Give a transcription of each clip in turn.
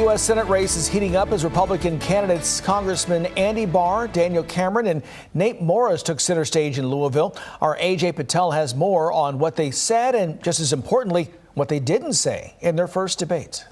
The U.S. Senate race is heating up as Republican candidates Congressman Andy Barr, Daniel Cameron, and Nate Morris took center stage in Louisville. Our A.J. Patel has more on what they said and, just as importantly, what they didn't say in their first debate.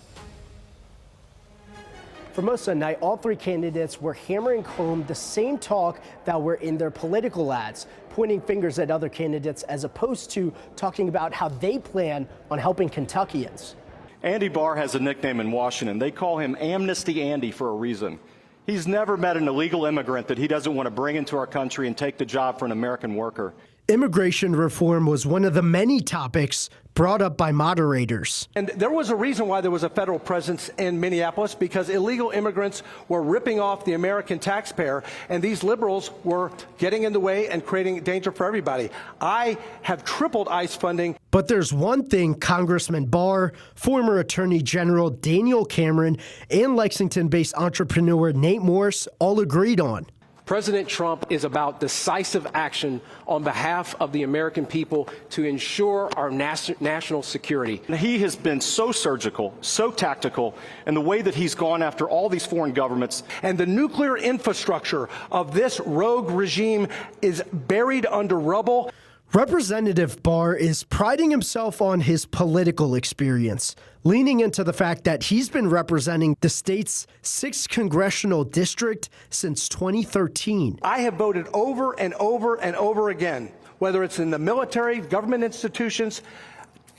For most of the night, all three candidates were hammering home the same talk that were in their political ads, pointing fingers at other candidates as opposed to talking about how they plan on helping Kentuckians. Andy Barr has a nickname in Washington. They call him Amnesty Andy for a reason. He's never met an illegal immigrant that he doesn't want to bring into our country and take the job for an American worker. Immigration reform was one of the many topics brought up by moderators. And there was a reason why there was a federal presence in Minneapolis, because illegal immigrants were ripping off the American taxpayer, and these liberals were getting in the way and creating danger for everybody. I have tripled ICE funding. But there's one thing Congressman Barr, former Attorney General Daniel Cameron, and Lexington-based entrepreneur Nate Morris all agreed on. President Trump is about decisive action on behalf of the American people to ensure our national security. He has been so surgical, so tactical, in the way that he's gone after all these foreign governments. And the nuclear infrastructure of this rogue regime is buried under rubble. Representative Barr is priding himself on his political experience, leaning into the fact that he's been representing the state's 6th congressional district since 2013. I have voted over and over and over again, whether it's in the military, government institutions,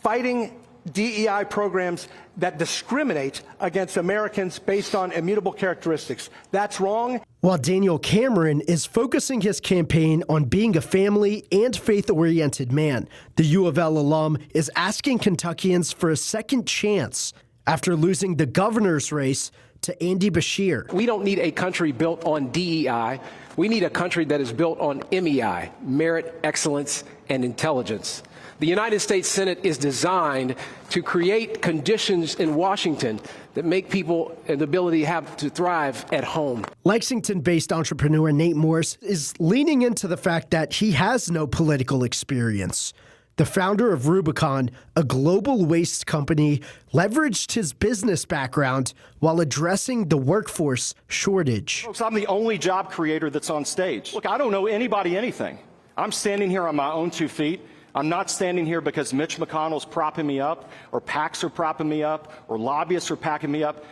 fighting DEI programs that discriminate against Americans based on immutable characteristics. That's wrong. While Daniel Cameron is focusing his campaign on being a family and faith-oriented man, the U of L alum is asking Kentuckians for a second chance after losing the governor's race to Andy Barr. We don't need a country built on DEI. We need a country that is built on MEI, merit, excellence, and intelligence. The United States Senate is designed to create conditions in Washington that make people the ability to thrive at home. Lexington-based entrepreneur Nate Morris is leaning into the fact that he has no political experience. The founder of Rubicon, a global waste company, leveraged his business background while addressing the workforce shortage. Folks, I'm the only job creator that's on stage. Look, I don't know anybody anything. I'm standing here on my own 2 feet. I'm not standing here because Mitch McConnell's propping me up, or PACs are propping me up, or lobbyists are packing me up,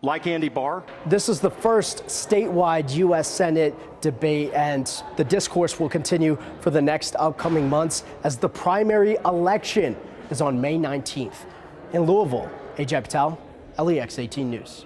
like Andy Barr. This is the first statewide U.S. Senate debate, and the discourse will continue for the next upcoming months as the primary election is on May 19th. In Louisville, A.J. Patel, LEX 18 News.